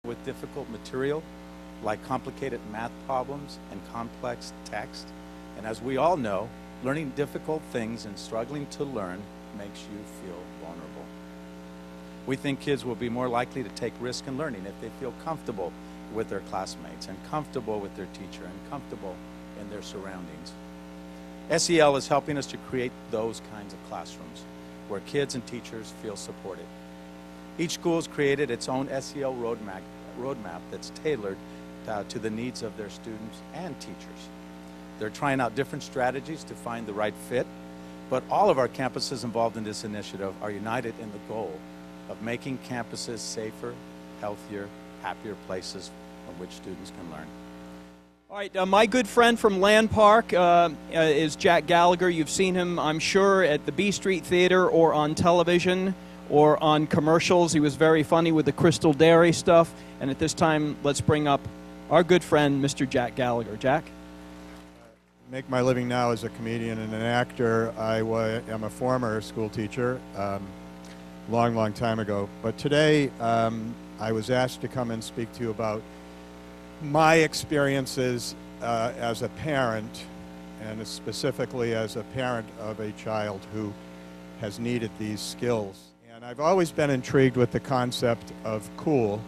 with difficult material like complicated math problems and complex text. And as we all know, learning difficult things and struggling to learn makes you feel vulnerable. We think kids will be more likely to take risk in learning if they feel comfortable with their classmates and comfortable with their teacher and comfortable in their surroundings. SEL is helping us to create those kinds of classrooms where kids and teachers feel supported. Each school has created its own SEL roadmap that's tailored to the needs of their students and teachers. They're trying out different strategies to find the right fit, but all of our campuses involved in this initiative are united in the goal of making campuses safer, healthier, happier places from which students can learn. All right, my good friend from Land Park is Jack Gallagher. You've seen him, I'm sure, at the B Street Theater or on television or on commercials. He was very funny with the Crystal Dairy stuff. And at this time, let's bring up our good friend, Mr. Jack Gallagher. Jack? I make my living now as a comedian and an actor. I am a former school teacher, long time ago. But today, I was asked to come and speak to you about my experiences as a parent, and specifically as a parent of a child who has needed these skills. And I've always been intrigued with the concept of cool,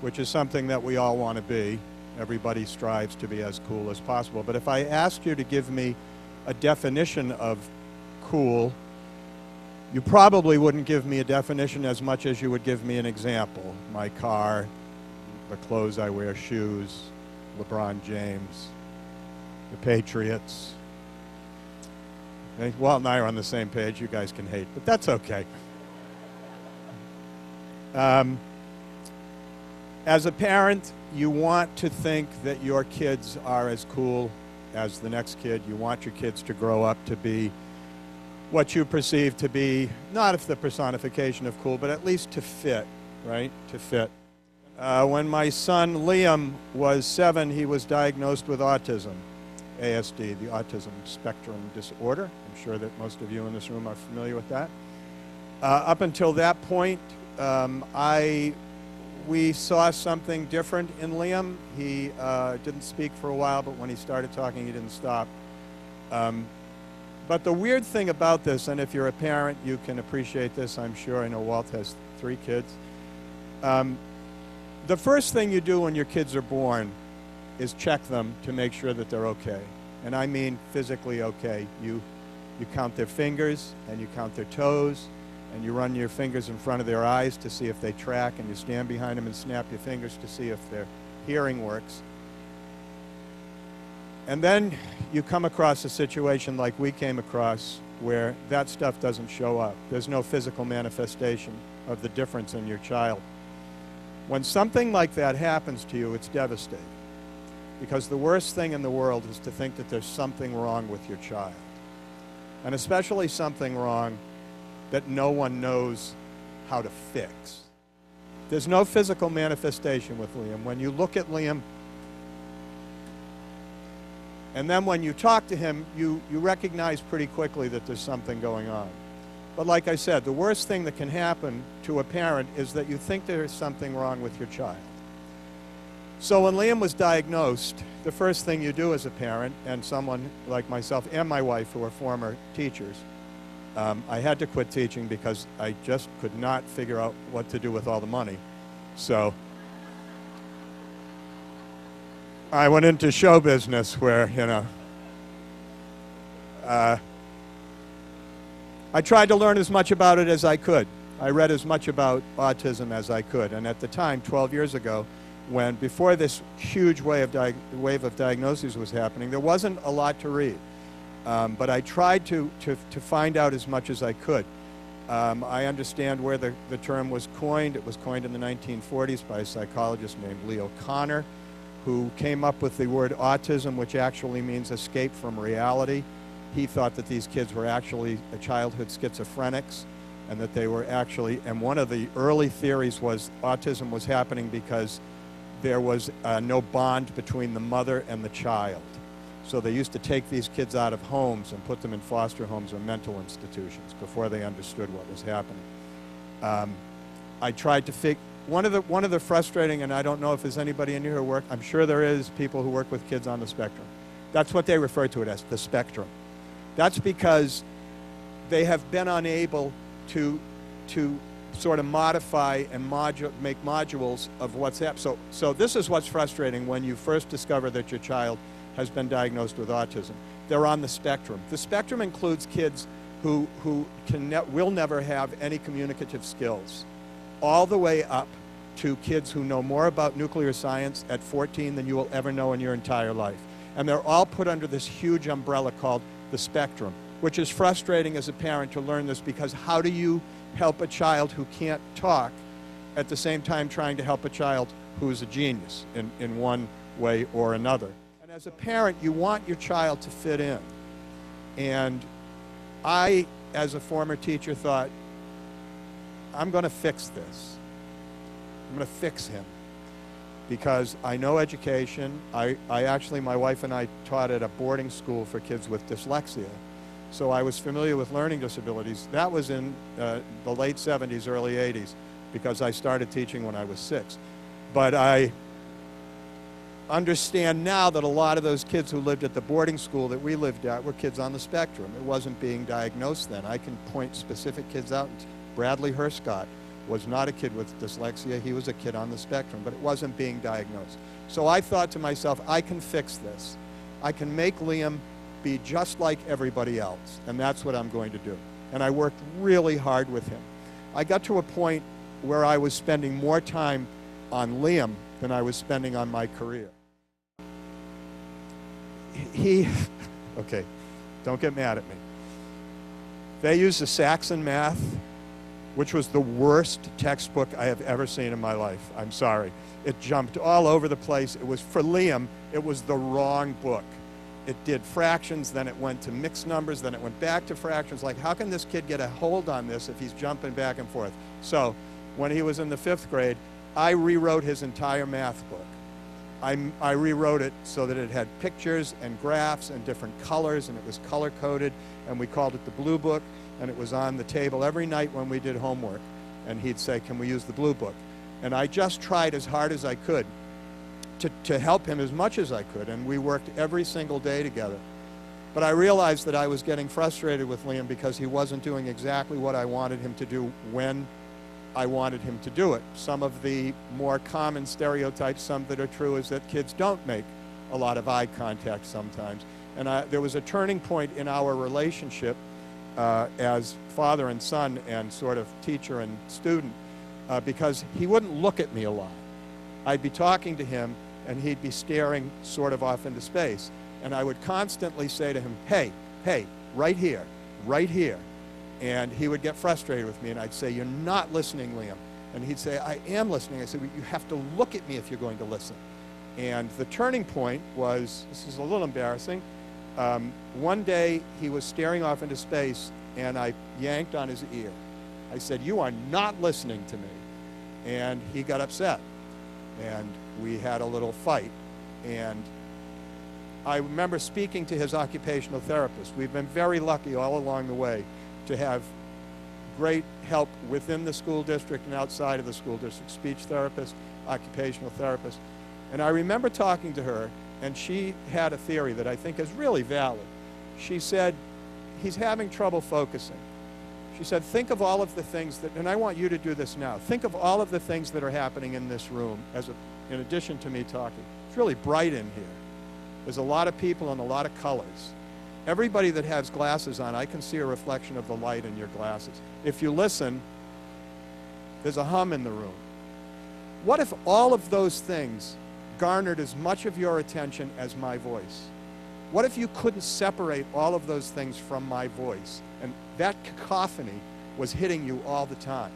which is something that we all want to be. Everybody strives to be as cool as possible. But if I asked you to give me a definition of cool, you probably wouldn't give me a definition as much as you would give me an example. My car, the clothes I wear, shoes, LeBron James, the Patriots. Okay? Walt and I are on the same page. You guys can hate, but that's okay. As a parent, you want to think that your kids are as cool as the next kid. You want your kids to grow up to be what you perceive to be, not the personification of cool, but at least to fit, right? To fit. When my son Liam was 7, he was diagnosed with autism, ASD, the autism spectrum disorder. I'm sure that most of you in this room are familiar with that. Up until that point, we saw something different in Liam. He didn't speak for a while, but when he started talking, he didn't stop. But the weird thing about this, and if you're a parent, you can appreciate this, I'm sure. I know Walt has 3 kids. The first thing you do when your kids are born is check them to make sure that they're okay. And I mean physically okay. You count their fingers, and you count their toes, and you run your fingers in front of their eyes to see if they track, and you stand behind them and snap your fingers to see if their hearing works. And then you come across a situation like we came across where that stuff doesn't show up. There's no physical manifestation of the difference in your child. When something like that happens to you, it's devastating. Because the worst thing in the world is to think that there's something wrong with your child. And especially something wrong that no one knows how to fix. There's no physical manifestation with Liam. When you look at Liam, and then when you talk to him, you recognize pretty quickly that there's something going on. But like I said, the worst thing that can happen to a parent is that you think there's something wrong with your child. So when Liam was diagnosed, the first thing you do as a parent, and someone like myself and my wife who are former teachers, I had to quit teaching because I just could not figure out what to do with all the money. So I went into show business where, I tried to learn as much about it as I could. I read as much about autism as I could. And at the time, 12 years ago, before this huge wave of diagnoses was happening, there wasn't a lot to read. But I tried to find out as much as I could. I understand where the term was coined. It was coined in the 1940s by a psychologist named Leo Kanner, who came up with the word autism, which actually means escape from reality. He thought that these kids were actually childhood schizophrenics, and that they were actually, and one of the early theories was autism was happening because there was no bond between the mother and the child. So they used to take these kids out of homes and put them in foster homes or mental institutions before they understood what was happening. I tried to one of the frustrating, and I don't know if there's anybody in here who work, I'm sure there is people who work with kids on the spectrum. That's what they refer to it as, the spectrum. That's because they have been unable to sort of modify and make modules of what's happening. So this is what's frustrating when you first discover that your child has been diagnosed with autism. They're on the spectrum. The spectrum includes kids who will never have any communicative skills, all the way up to kids who know more about nuclear science at 14 than you will ever know in your entire life. And they're all put under this huge umbrella called the spectrum, which is frustrating as a parent to learn this, because how do you help a child who can't talk at the same time trying to help a child who's a genius in one way or another? And as a parent, you want your child to fit in. And I, as a former teacher, thought, I'm going to fix this. I'm going to fix him. Because I know education. I actually, my wife and I taught at a boarding school for kids with dyslexia. So I was familiar with learning disabilities. That was in the late 70s, early 80s, because I started teaching when I was 6. But I understand now that a lot of those kids who lived at the boarding school that we lived at were kids on the spectrum. It wasn't being diagnosed then. I can point specific kids out. Bradley Herscott was not a kid with dyslexia. He was a kid on the spectrum, but it wasn't being diagnosed. So I thought to myself, I can fix this. I can make Liam be just like everybody else, and that's what I'm going to do. And I worked really hard with him. I got to a point where I was spending more time on Liam than I was spending on my career. Okay, don't get mad at me. They used the Saxon math, which was the worst textbook I have ever seen in my life. I'm sorry. It jumped all over the place. It was, for Liam, it was the wrong book. It did fractions, then it went to mixed numbers, then it went back to fractions. Like, how can this kid get a hold on this if he's jumping back and forth? So when he was in the 5th grade, I rewrote his entire math book. I rewrote it so that it had pictures and graphs and different colors, and it was color-coded, and we called it the Blue Book, and it was on the table every night when we did homework. And he'd say, can we use the Blue Book? And I just tried as hard as I could to help him as much as I could, and we worked every single day together. But I realized that I was getting frustrated with Liam because he wasn't doing exactly what I wanted him to do when I wanted him to do it. Some of the more common stereotypes, some that are true, is that kids don't make a lot of eye contact sometimes. And there was a turning point in our relationship as father and son and sort of teacher and student because he wouldn't look at me a lot. I'd be talking to him and he'd be staring sort of off into space. And I would constantly say to him, hey, right here, right here. And he would get frustrated with me, and I'd say, you're not listening, Liam. And he'd say, I am listening. I said, well, you have to look at me if you're going to listen. And the turning point was, this is a little embarrassing, one day he was staring off into space, and I yanked on his ear. I said, you are not listening to me. And he got upset, and we had a little fight. And I remember speaking to his occupational therapist. We've been very lucky all along the way to have great help within the school district and outside of the school district, speech therapist, occupational therapist. And I remember talking to her, and she had a theory that I think is really valid. She said, he's having trouble focusing. She said, think of all of the things that, and I want you to do this now, think of all of the things that are happening in this room in addition to me talking. It's really bright in here. There's a lot of people and a lot of colors. Everybody that has glasses on, I can see a reflection of the light in your glasses. If you listen, there's a hum in the room. What if all of those things garnered as much of your attention as my voice? What if you couldn't separate all of those things from my voice, and that cacophony was hitting you all the time?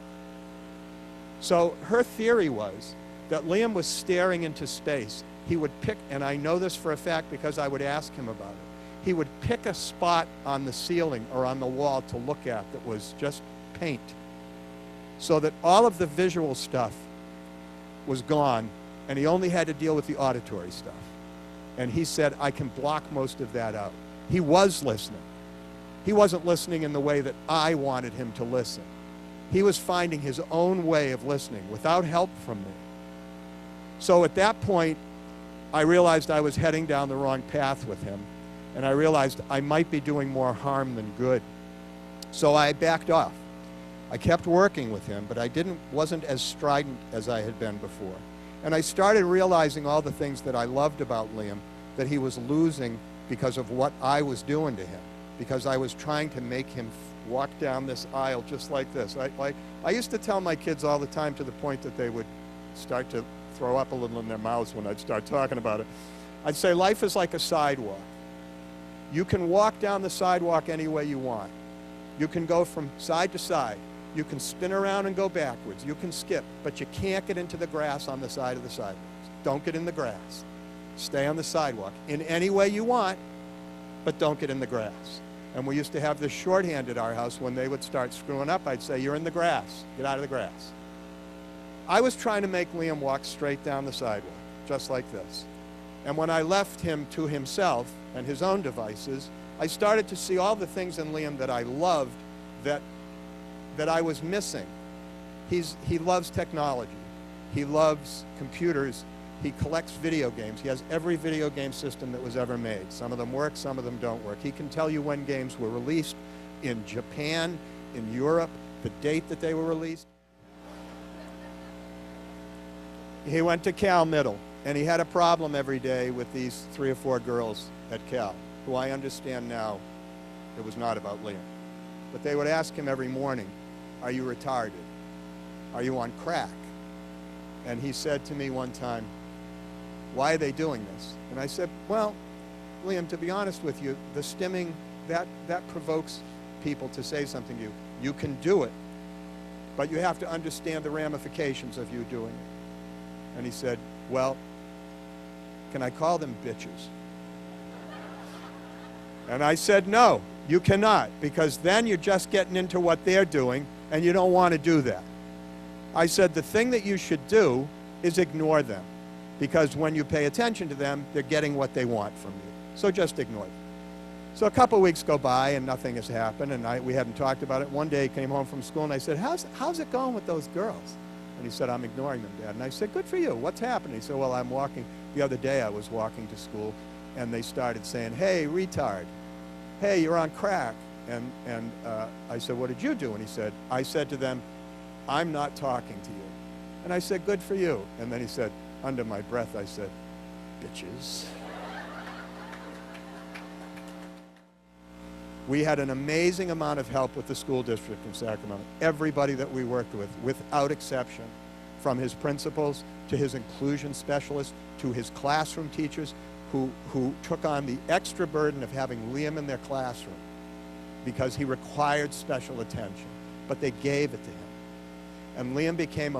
So her theory was that Liam was staring into space. He would pick, and I know this for a fact because I would ask him about it, he would pick a spot on the ceiling or on the wall to look at that was just paint, so that all of the visual stuff was gone, and he only had to deal with the auditory stuff. And he said, I can block most of that out. He was listening. He wasn't listening in the way that I wanted him to listen. He was finding his own way of listening without help from me. So at that point, I realized I was heading down the wrong path with him, and I realized I might be doing more harm than good. So I backed off. I kept working with him, but I wasn't as strident as I had been before. And I started realizing all the things that I loved about Liam that he was losing because of what I was doing to him, because I was trying to make him walk down this aisle just like this. I used to tell my kids all the time, to the point that they would start to throw up a little in their mouths when I'd start talking about it. I'd say, life is like a sidewalk. You can walk down the sidewalk any way you want. You can go from side to side. You can spin around and go backwards. You can skip, but you can't get into the grass on the side of the sidewalk. Don't get in the grass. Stay on the sidewalk in any way you want, but don't get in the grass. And we used to have this shorthand at our house. When they would start screwing up, I'd say, you're in the grass. Get out of the grass. I was trying to make Liam walk straight down the sidewalk, just like this. And when I left him to himself and his own devices, I started to see all the things in Liam that I loved that I was missing. He loves technology. He loves computers. He collects video games. He has every video game system that was ever made. Some of them work, some of them don't work. He can tell you when games were released in Japan, in Europe, the date that they were released. He went to Cal Middle, and he had a problem every day with these 3 or 4 girls at Cal, who I understand now it was not about Liam. But they would ask him every morning, are you retarded? Are you on crack? And he said to me one time, why are they doing this? And I said, well, Liam, to be honest with you, the stimming, that provokes people to say something to you. You can do it, but you have to understand the ramifications of you doing it. And he said, well, can I call them bitches? And I said, no, you cannot, because then you're just getting into what they're doing, and you don't want to do that. I said, the thing that you should do is ignore them, because when you pay attention to them, they're getting what they want from you. So just ignore them. So a couple of weeks go by, and nothing has happened, and we hadn't talked about it. One day he came home from school, and I said, how's it going with those girls? And he said, I'm ignoring them, Dad. And I said, good for you. What's happening? He said, well, I'm walking. The other day I was walking to school, and they started saying, hey, retard. Hey, you're on crack. And I said, what did you do? And he said, I said to them, I'm not talking to you. And I said, good for you. And then he said, under my breath, I said, bitches. We had an amazing amount of help with the school district in Sacramento. Everybody that we worked with, without exception, from his principals to his inclusion specialists to his classroom teachers who took on the extra burden of having Liam in their classroom because he required special attention, but they gave it to him. And Liam became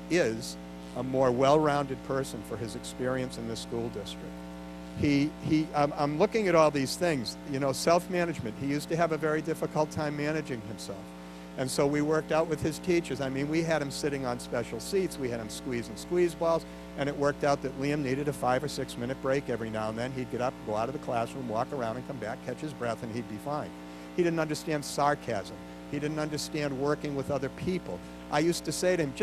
is a more well-rounded person for his experience in the school district. I'm looking at all these things, you know, self-management. He used to have a very difficult time managing himself. And so we worked out with his teachers. I mean, we had him sitting on special seats. We had him squeezing squeeze balls. And it worked out that Liam needed a 5 or 6 minute break every now and then. He'd get up, go out of the classroom, walk around and come back, catch his breath, and he'd be fine. He didn't understand sarcasm. He didn't understand working with other people. I used to say to him,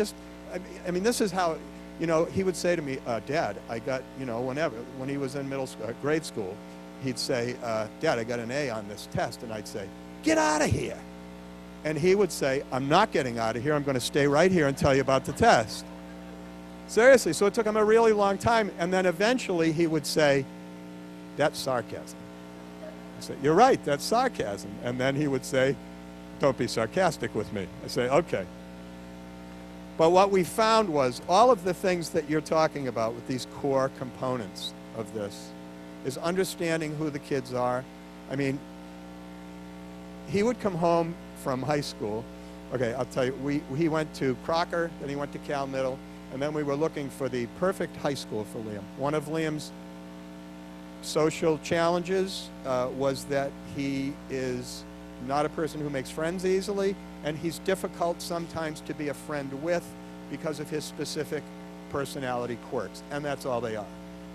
I mean, this is how, you know, he would say to me, Dad, I got, you know, when he was in grade school, he'd say, Dad, I got an A on this test. And I'd say, get out of here. And he would say, I'm not getting out of here. I'm going to stay right here and tell you about the test. Seriously. So it took him a really long time. And then eventually he would say, that's sarcasm. I said, you're right. That's sarcasm. And then he would say, don't be sarcastic with me. I say, okay. But what we found was all of the things that you're talking about with these core components of this is understanding who the kids are. I mean, he would come home from high school. Okay, I'll tell you, he went to Crocker, then he went to Cal Middle, and then we were looking for the perfect high school for Liam. One of Liam's social challenges was that he is not a person who makes friends easily, and he's difficult sometimes to be a friend with because of his specific personality quirks, and that's all they are.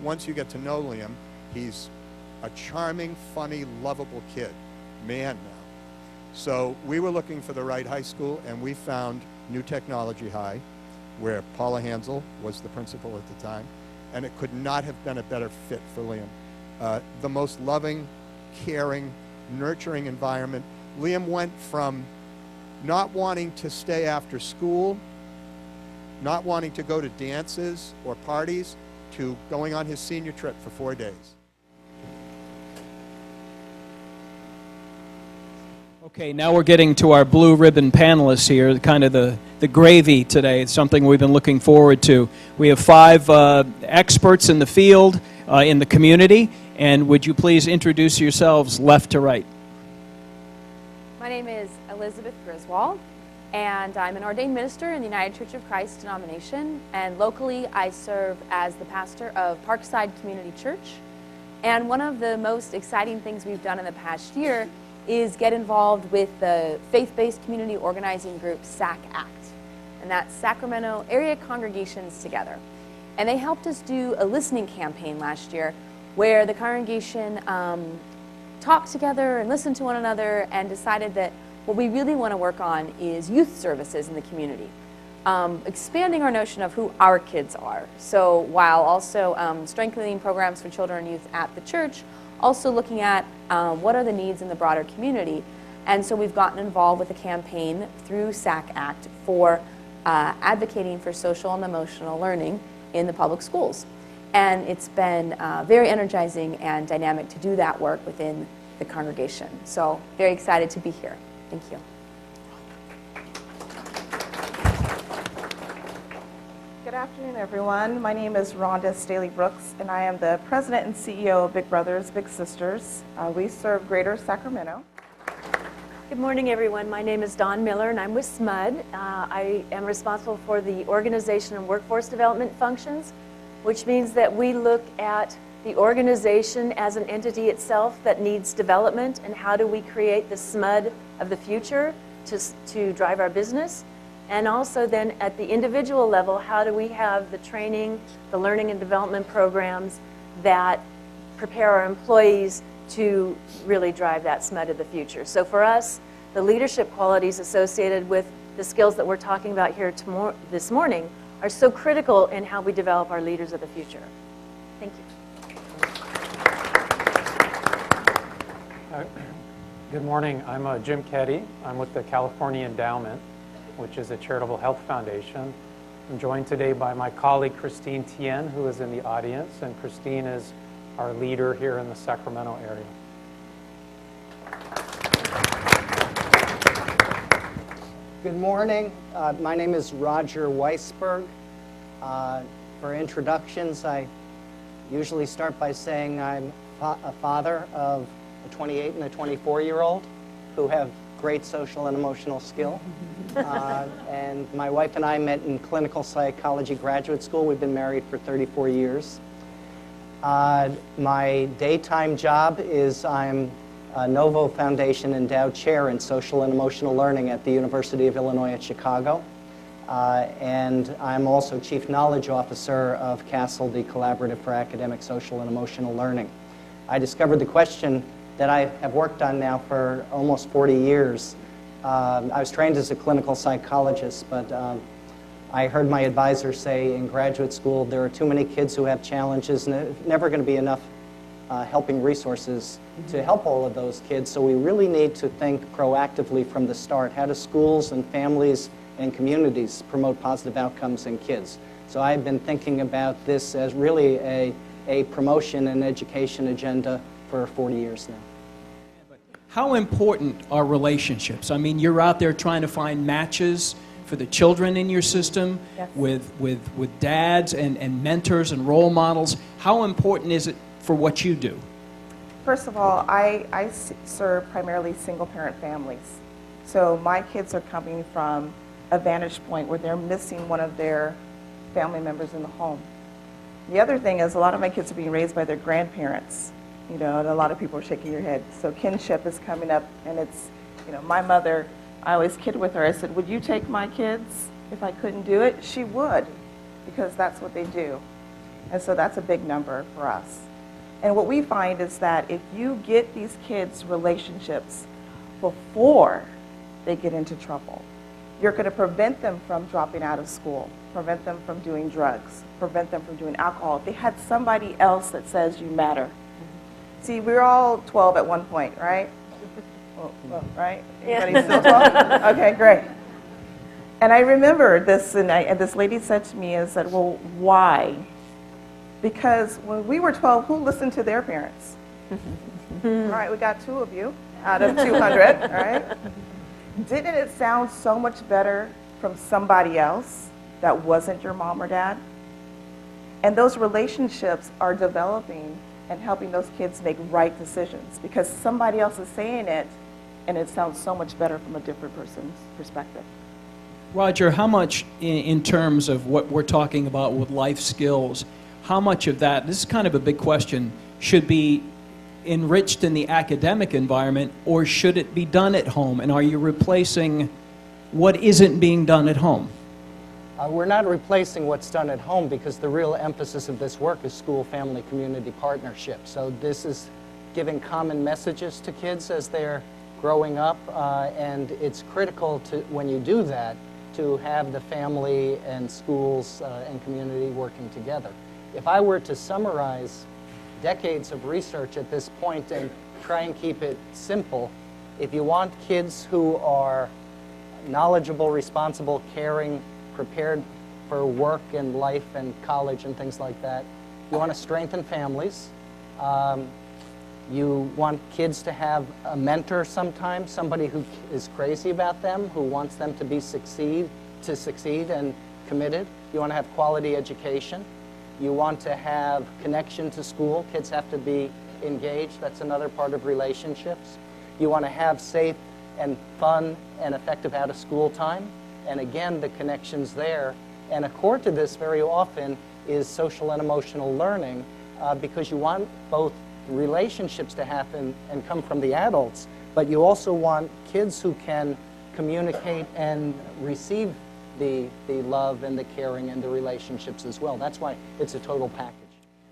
Once you get to know Liam, he's a charming, funny, lovable kid, man now. So we were looking for the right high school, and we found New Technology High, where Paula Hansel was the principal at the time, and it could not have been a better fit for Liam. The most loving, caring, nurturing environment. Liam went from not wanting to stay after school, not wanting to go to dances or parties, to going on his senior trip for 4 days. Okay, now we're getting to our blue ribbon panelists here, kind of the gravy today. It's something we've been looking forward to. We have 5 experts in the field, in the community, and would you please introduce yourselves left to right? My name is Elizabeth Griswold, and I'm an ordained minister in the United Church of Christ denomination, and locally I serve as the pastor of Parkside Community Church. And one of the most exciting things we've done in the past year is get involved with the faith-based community organizing group SAC ACT, and that's Sacramento Area Congregations Together. And they helped us do a listening campaign last year where the congregation talked together and listened to one another and decided that what we really want to work on is youth services in the community, expanding our notion of who our kids are. So while also strengthening programs for children and youth at the church, also looking at what are the needs in the broader community. And so we've gotten involved with a campaign through SAC ACT for advocating for social and emotional learning in the public schools. And it's been very energizing and dynamic to do that work within the congregation. So very excited to be here. Thank you. Good afternoon, everyone. My name is Rhonda Staley Brooks, and I am the president and CEO of Big Brothers Big Sisters. We serve Greater Sacramento. Good morning, everyone. My name is Dawn Miller, and I'm with SMUD. I am responsible for the organization and workforce development functions, which means that we look at the organization as an entity itself that needs development, and how do we create the SMUD of the future to drive our business. And also then at the individual level, how do we have the training, the learning and development programs that prepare our employees to really drive that SMUD of the future. So for us, the leadership qualities associated with the skills that we're talking about here this morning are so critical in how we develop our leaders of the future. Thank you. Good morning. I'm Jim Keddy. I'm with the California Endowment, which is a charitable health foundation. I'm joined today by my colleague Christine Tien, who is in the audience, and Christine is our leader here in the Sacramento area. Good morning. My name is Roger Weisberg. For introductions, I usually start by saying I'm a father of a 28 and a 24-year-old who have great social and emotional skill. And my wife and I met in clinical psychology graduate school. We've been married for 34 years. My daytime job is I'm a Novo Foundation Endowed Chair in Social and Emotional Learning at the University of Illinois at Chicago. And I'm also Chief Knowledge Officer of CASEL, the Collaborative for Academic, Social, and Emotional Learning. I discovered the question that I have worked on now for almost 40 years. I was trained as a clinical psychologist, but I heard my advisor say in graduate school there are too many kids who have challenges, and there's never going to be enough helping resources to help all of those kids. So we really need to think proactively from the start. How do schools and families and communities promote positive outcomes in kids? So I've been thinking about this as really a promotion and education agenda for 40 years now. How important are relationships? I mean, you're out there trying to find matches for the children in your system, Yes. with dads and mentors and role models. How important is it for what you do? First of all, I serve primarily single-parent families. So my kids are coming from a vantage point where they're missing one of their family members in the home. The other thing is a lot of my kids are being raised by their grandparents. You know, and a lot of people are shaking their head. So kinship is coming up, and it's, you know, my mother, I always kid with her. I said, would you take my kids if I couldn't do it? She would, because that's what they do. And so that's a big number for us. And what we find is that if you get these kids relationships, before they get into trouble. You're going to prevent them from dropping out of school, prevent them from doing drugs, prevent them from doing alcohol. If they had somebody else that says you matter. See, we're all 12 at one point, right? Well, right? Everybody's still 12? Okay, great. And I remember this, and this lady said to me, and said, well, why? Because when we were 12, who listened to their parents? All right, we got 2 of you out of 200, all right? Didn't it sound so much better from somebody else that wasn't your mom or dad? And those relationships are developing and helping those kids make right decisions because somebody else is saying it, and it sounds so much better from a different person's perspective. Roger, how much in terms of what we're talking about with life skills, how much of that, this is kind of a big question, should be enriched in the academic environment, or should it be done at home? And are you replacing what isn't being done at home? We're not replacing what's done at home because the real emphasis of this work is school-family-community partnership. So this is giving common messages to kids as they're growing up, and it's critical to, when you do that, to have the family and schools and community working together. If I were to summarize decades of research at this point and try and keep it simple, if you want kids who are knowledgeable, responsible, caring, prepared for work and life and college and things like that, you want to strengthen families. You want kids to have a mentor sometimes, somebody who is crazy about them, who wants them to succeed and committed. You want to have quality education. You want to have connection to school. Kids have to be engaged. That's another part of relationships. You want to have safe and fun and effective out-of-school time. And again, the connections there. And a core to this very often is social and emotional learning because you want both relationships to happen and come from the adults, but you also want kids who can communicate and receive the love and the caring and the relationships as well. That's why it's a total package.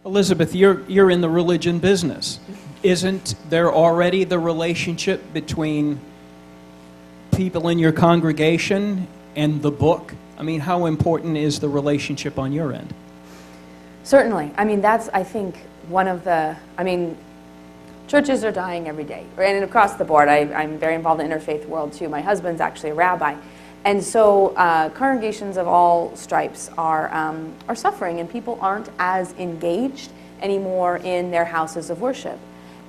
Elizabeth, you're in the religion business. Isn't there already the relationship between people in your congregation and the book? I mean, how important is the relationship on your end? Certainly. I mean, that's, I think, one of the, churches are dying every day. And across the board, I'm very involved in the interfaith world too. My husband's actually a rabbi. And so congregations of all stripes are suffering, and people aren't as engaged anymore in their houses of worship.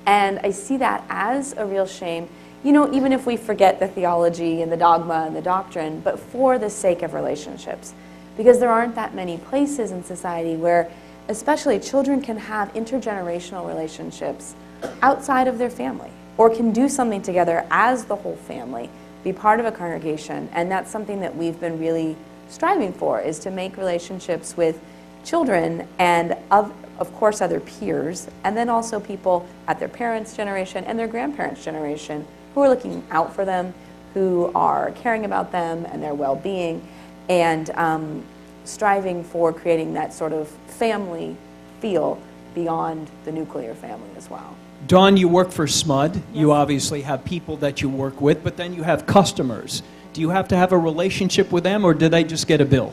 And I see that as a real shame, you know, even if we forget the theology and the dogma and the doctrine, but for the sake of relationships. Because there aren't that many places in society where especially children can have intergenerational relationships outside of their family, or can do something together as the whole family, be part of a congregation. And that's something that we've been really striving for, is to make relationships with children and of course other peers, and then also people at their parents' generation and their grandparents' generation who are looking out for them, who are caring about them and their well-being, and striving for creating that sort of family feel beyond the nuclear family as well. Dawn, you work for SMUD. Yes. You obviously have people that you work with, but then you have customers. Do you have to have a relationship with them, or do they just get a bill?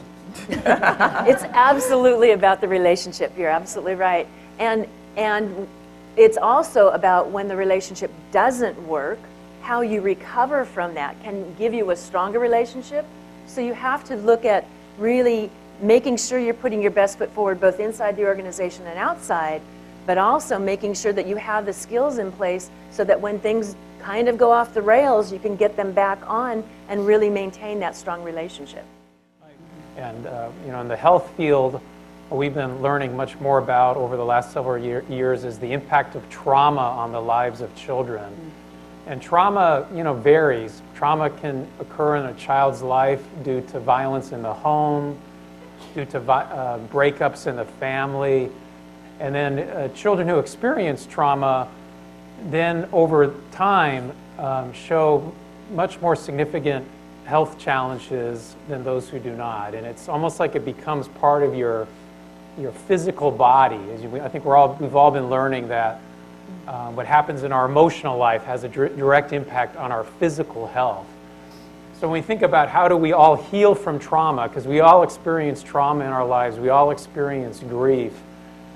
It's absolutely about the relationship. You're absolutely right. And it's also about when the relationship doesn't work, how you recover from that can give you a stronger relationship. So you have to look at really making sure you're putting your best foot forward both inside the organization and outside, but also making sure that you have the skills in place so that when things kind of go off the rails, you can get them back on and really maintain that strong relationship. And you know, in the health field, what we've been learning much more about over the last several years is the impact of trauma on the lives of children. And trauma, you know, varies. Trauma can occur in a child's life due to violence in the home, due to breakups in the family. And then children who experience trauma then over time show much more significant health challenges than those who do not. And it's almost like it becomes part of your physical body. I think we've all been learning that What happens in our emotional life has a direct impact on our physical health. So when we think about how do we all heal from trauma, because we all experience trauma in our lives, we all experience grief,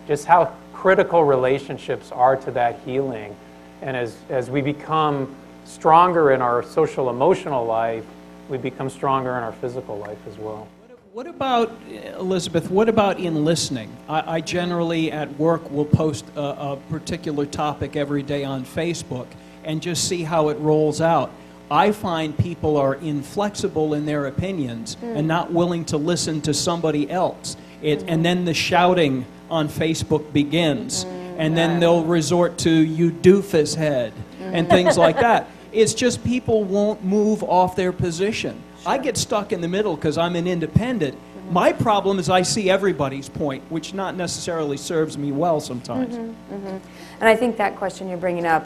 just how critical relationships are to that healing. And as we become stronger in our social emotional life, we become stronger in our physical life as well. What about, Elizabeth, what about in listening? I generally at work will post a particular topic every day on Facebook and just see how it rolls out. I find people are inflexible in their opinions and not willing to listen to somebody else. And then the shouting on Facebook begins. And then they'll resort to "you doofus head" and things like that. It's just people won't move off their position. I get stuck in the middle because I'm an independent. My problem is I see everybody's point, which not necessarily serves me well sometimes. And I think that question you're bringing up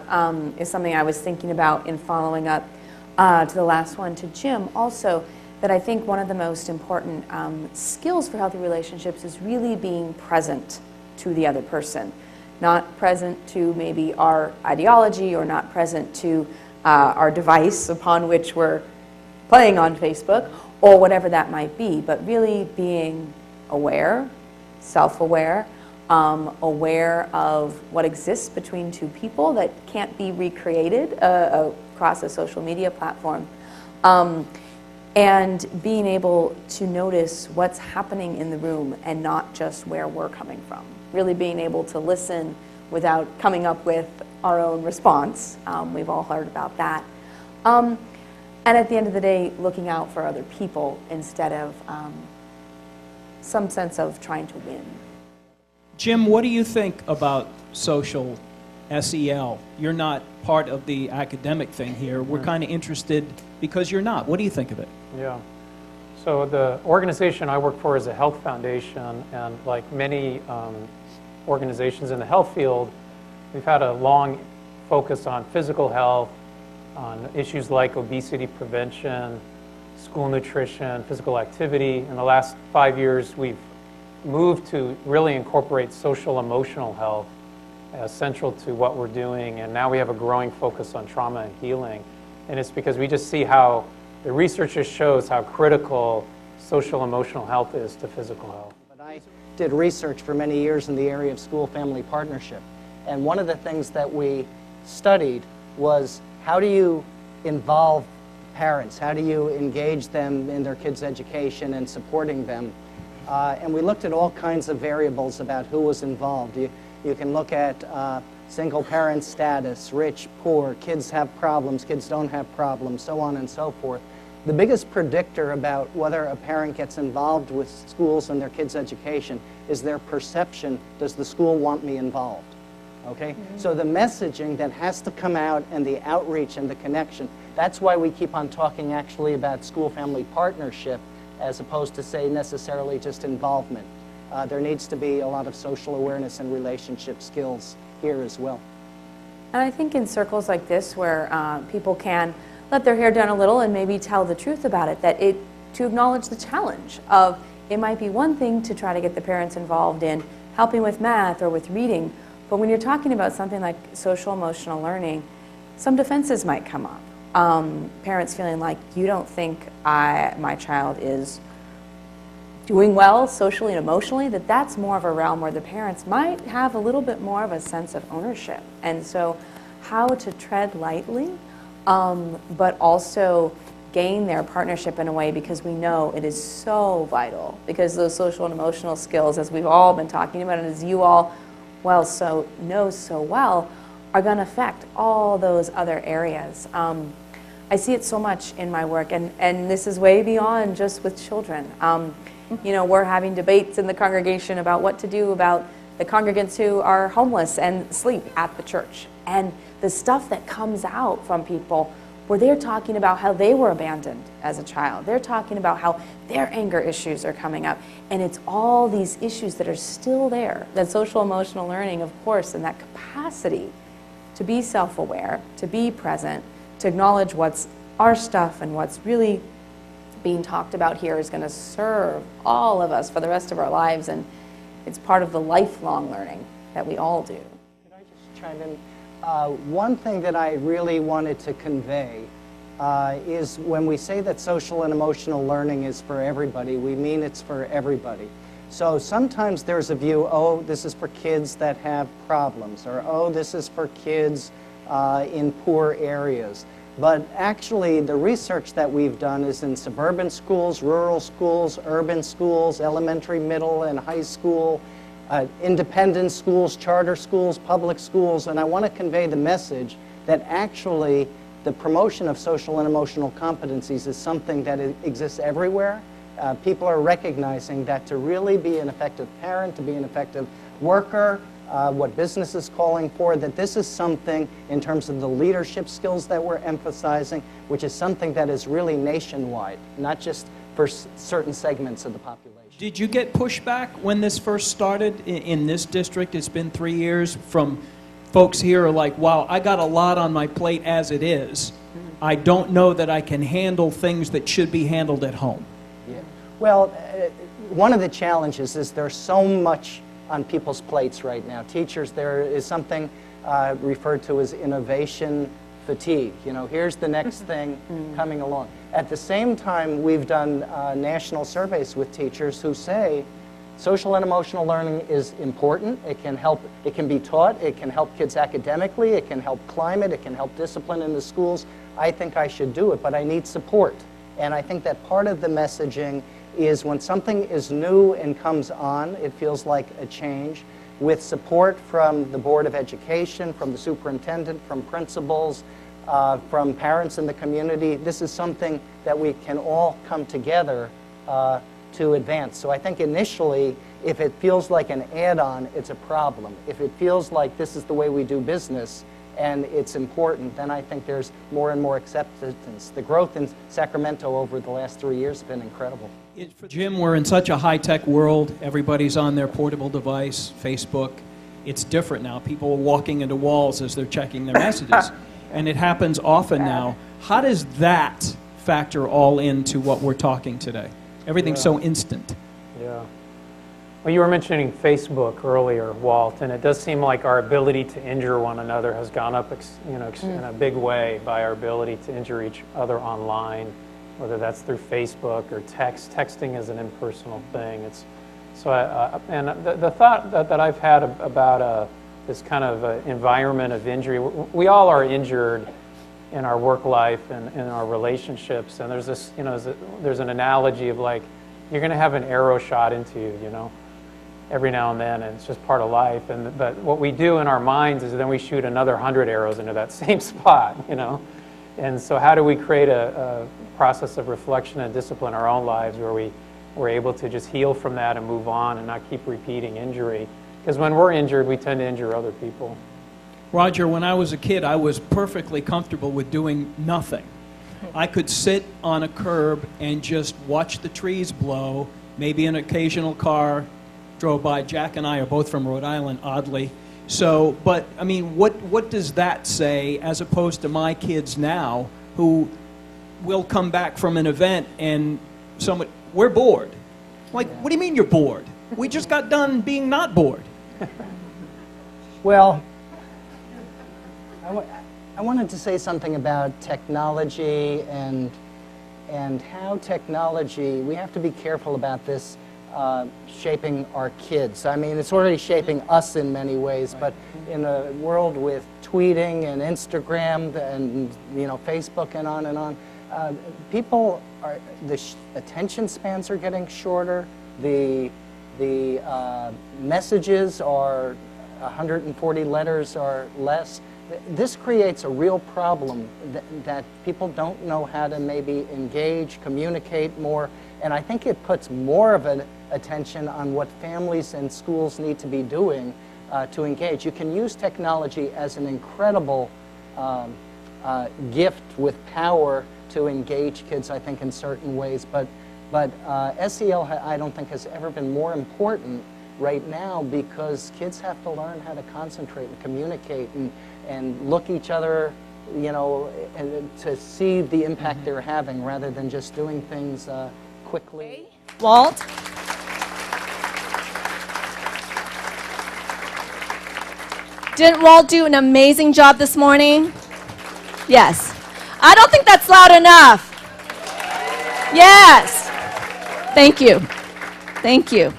is something I was thinking about in following up to the last one to Jim also, that I think one of the most important skills for healthy relationships is really being present to the other person. Not present to maybe our ideology or not present to our device upon which we're playing on Facebook or whatever that might be, but really being aware, self-aware, aware of what exists between two people that can't be recreated across a social media platform, and being able to notice what's happening in the room and not just where we're coming from. Really being able to listen without coming up with our own response. We've all heard about that. And at the end of the day, looking out for other people instead of some sense of trying to win. Jim, what do you think about social SEL? You're not part of the academic thing here. We're kind of interested because you're not. What do you think of it? Yeah. So the organization I work for is a health foundation, and like many organizations in the health field, we've had a long focus on physical health, on issues like obesity prevention, school nutrition, physical activity. In the last 5 years, we've moved to really incorporate social emotional health as central to what we're doing, and now we have a growing focus on trauma and healing. And it's because we just see how the research just shows how critical social emotional health is to physical health. But I did research for many years in the area of school-family partnership, and one of the things that we studied was how do you involve parents? How do you engage them in their kids' education and supporting them? And we looked at all kinds of variables about who was involved. You can look at single parent status, rich, poor, kids have problems, kids don't have problems, so on and so forth. The biggest predictor about whether a parent gets involved with schools and their kids' education is their perception, does the school want me involved? Okay? So the messaging that has to come out and the outreach and the connection, that's why we keep on talking actually about school-family partnership as opposed to say necessarily just involvement. There needs to be a lot of social awareness and relationship skills here as well. And I think in circles like this where people can let their hair down a little and maybe tell the truth about it, to acknowledge the challenge of it might be one thing to try to get the parents involved in helping with math or with reading, but when you're talking about something like social emotional learning, some defenses might come up. Parents feeling like you don't think my child is doing well socially and emotionally, that's more of a realm where the parents might have a little bit more of a sense of ownership. And so how to tread lightly, but also gain their partnership in a way, because we know it is so vital, because those social and emotional skills, as we've all been talking about and as you all know so well, are going to affect all those other areas. I see it so much in my work, and this is way beyond just with children. You know, we're having debates in the congregation about what to do about the congregants who are homeless and sleep at the church. And the stuff that comes out from people where they're talking about how they were abandoned as a child. They're talking about how their anger issues are coming up. And it's all these issues that are still there. That social emotional learning, of course, and that capacity to be self-aware, to be present, to acknowledge what's our stuff and what's really being talked about here is going to serve all of us for the rest of our lives. And it's part of the lifelong learning that we all do. Could I just chime in? one thing that I really wanted to convey is when we say that social and emotional learning is for everybody, we mean it's for everybody. So sometimes there's a view, oh, this is for kids that have problems, or oh, this is for kids in poor areas. But actually, the research that we've done is in suburban schools, rural schools, urban schools, elementary, middle, and high school, independent schools, charter schools, public schools, and I want to convey the message that actually the promotion of social and emotional competencies is something that exists everywhere. People are recognizing that to really be an effective parent, to be an effective worker, what business is calling for, that this is something in terms of the leadership skills that we're emphasizing, which is something that is really nationwide, not just for certain segments of the population. Did you get pushback when this first started in this district? It's been 3 years from folks here are like, wow, I got a lot on my plate as it is. I don't know that I can handle things that should be handled at home. Yeah. Well, one of the challenges is there's so much on people's plates right now. Teachers, there is something referred to as innovation fatigue. You know, here's the next thing coming along. At the same time, we've done national surveys with teachers who say social and emotional learning is important. It can help, it can be taught, it can help kids academically, it can help climate, it can help discipline in the schools. I think I should do it, but I need support. And I think that part of the messaging is when something is new and comes on, it feels like a change. With support from the Board of Education, from the superintendent, from principals, from parents in the community, this is something that we can all come together to advance. So I think initially, if it feels like an add-on, it's a problem. If it feels like this is the way we do business and it's important, then I think there's more and more acceptance. The growth in Sacramento over the last 3 years has been incredible. Jim, we're in such a high-tech world. Everybody's on their portable device, Facebook. It's different now. People are walking into walls as they're checking their messages. And it happens often now. How does that factor all into what we're talking today? Everything's so instant. Yeah. Well, you were mentioning Facebook earlier, Walt, and it does seem like our ability to injure one another has gone up in a big way by our ability to injure each other online, whether that's through Facebook or text. Texting is an impersonal thing. It's so, and the thought that I've had about this kind of environment of injury, we all are injured in our work life and in our relationships, and there's this, there's an analogy of like, you're going to have an arrow shot into you, every now and then, and it's just part of life. But what we do in our minds is then we shoot another 100 arrows into that same spot, And so how do we create a process of reflection and discipline in our own lives where we're able to just heal from that and move on and not keep repeating injury? Because when we're injured, we tend to injure other people. Roger, when I was a kid, I was perfectly comfortable with doing nothing. I could sit on a curb and just watch the trees blow. Maybe an occasional car drove by. Jack and I are both from Rhode Island, oddly. So, but, I mean, what does that say as opposed to my kids now who will come back from an event and we're bored. Like, what do you mean you're bored? We just got done being not bored. Well, I wanted to say something about technology and how technology, we have to be careful about this shaping our kids. I mean, it's already shaping us in many ways, but in a world with tweeting and Instagram and Facebook and on, people are, the attention spans are getting shorter. The messages are 140 letters or less. This creates a real problem that people don't know how to maybe engage, communicate more, and I think it puts more of an attention on what families and schools need to be doing to engage. You can use technology as an incredible gift with power to engage kids, I think, in certain ways, but SEL, I don't think, has ever been more important right now because kids have to learn how to concentrate and communicate and look each other, and to see the impact they're having rather than just doing things quickly. Walt? Didn't Walt do an amazing job this morning? Yes. I don't think that's loud enough. Yes. Thank you. Thank you.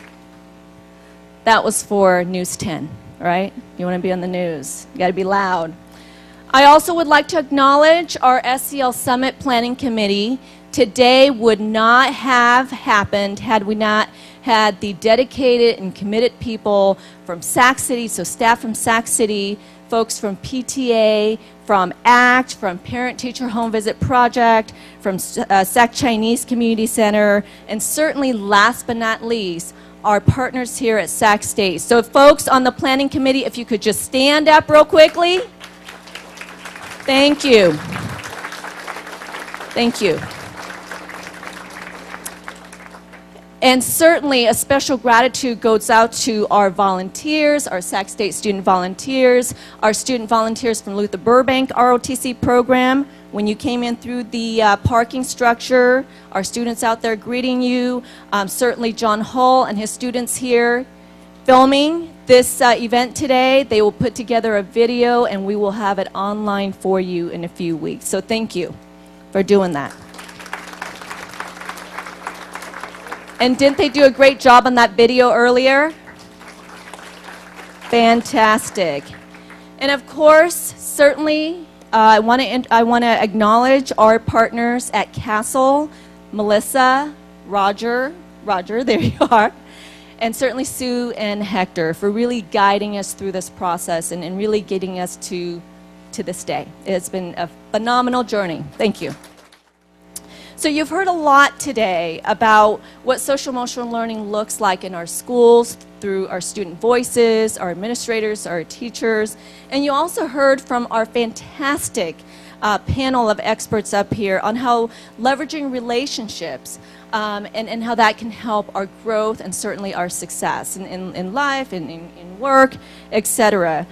That was for News 10, right? You want to be on the news. You got to be loud. I also would like to acknowledge our SEL Summit Planning Committee. Today would not have happened had we not had the dedicated and committed people from Sac City, so staff from Sac City, folks from PTA, from ACT, from Parent Teacher Home Visit Project, from Sac Chinese Community Center, and certainly last but not least, our partners here at Sac State. So folks on the planning committee, if you could just stand up real quickly. Thank you. Thank you. And certainly a special gratitude goes out to our volunteers, our Sac State student volunteers, our student volunteers from Luther Burbank ROTC program. When you came in through the parking structure, our students out there greeting you. Certainly John Hull and his students here filming this event today. They will put together a video and we will have it online for you in a few weeks. So thank you for doing that. And didn't they do a great job on that video earlier? Fantastic. And of course, certainly, I want to acknowledge our partners at Castle, Melissa, Roger, there you are, and certainly Sue and Hector for really guiding us through this process and really getting us to this day. It's been a phenomenal journey. Thank you. So you've heard a lot today about what social emotional learning looks like in our schools through our student voices, our administrators, our teachers, and you also heard from our fantastic panel of experts up here on how leveraging relationships and how that can help our growth and certainly our success in life and in work, etc.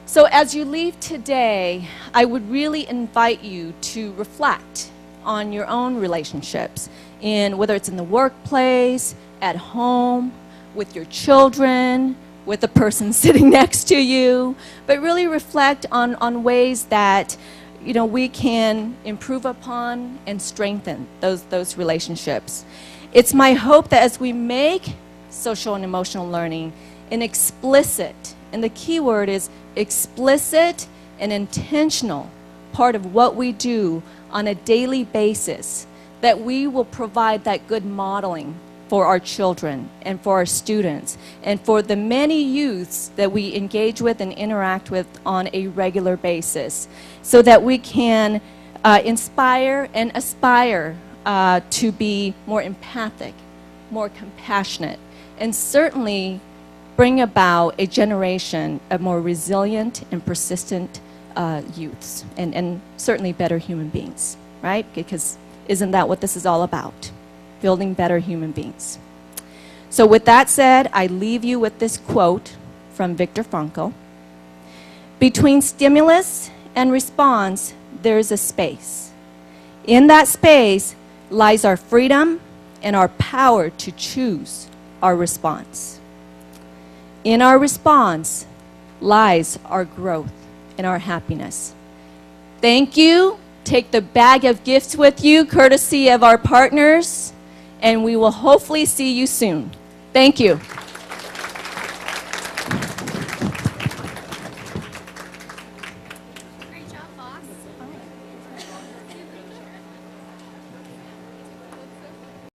So as you leave today, I would really invite you to reflect on your own relationships, whether it's in the workplace, at home, with your children, with the person sitting next to you, but really reflect on ways that we can improve upon and strengthen those relationships. It's my hope that as we make social and emotional learning an explicit, and the key word is explicit and intentional part of what we do on a daily basis, that we will provide that good modeling for our children and for our students and for the many youths that we engage with and interact with on a regular basis, so that we can inspire and aspire to be more empathic, more compassionate, and certainly bring about a generation of more resilient and persistent youths and certainly better human beings, right? Because isn't that what this is all about? Building better human beings. So with that said, I leave you with this quote from Viktor Frankl. Between stimulus and response, there is a space. In that space lies our freedom and our power to choose our response. In our response lies our growth and our happiness. Thank you. Take the bag of gifts with you, courtesy of our partners, and we will hopefully see you soon. Thank you.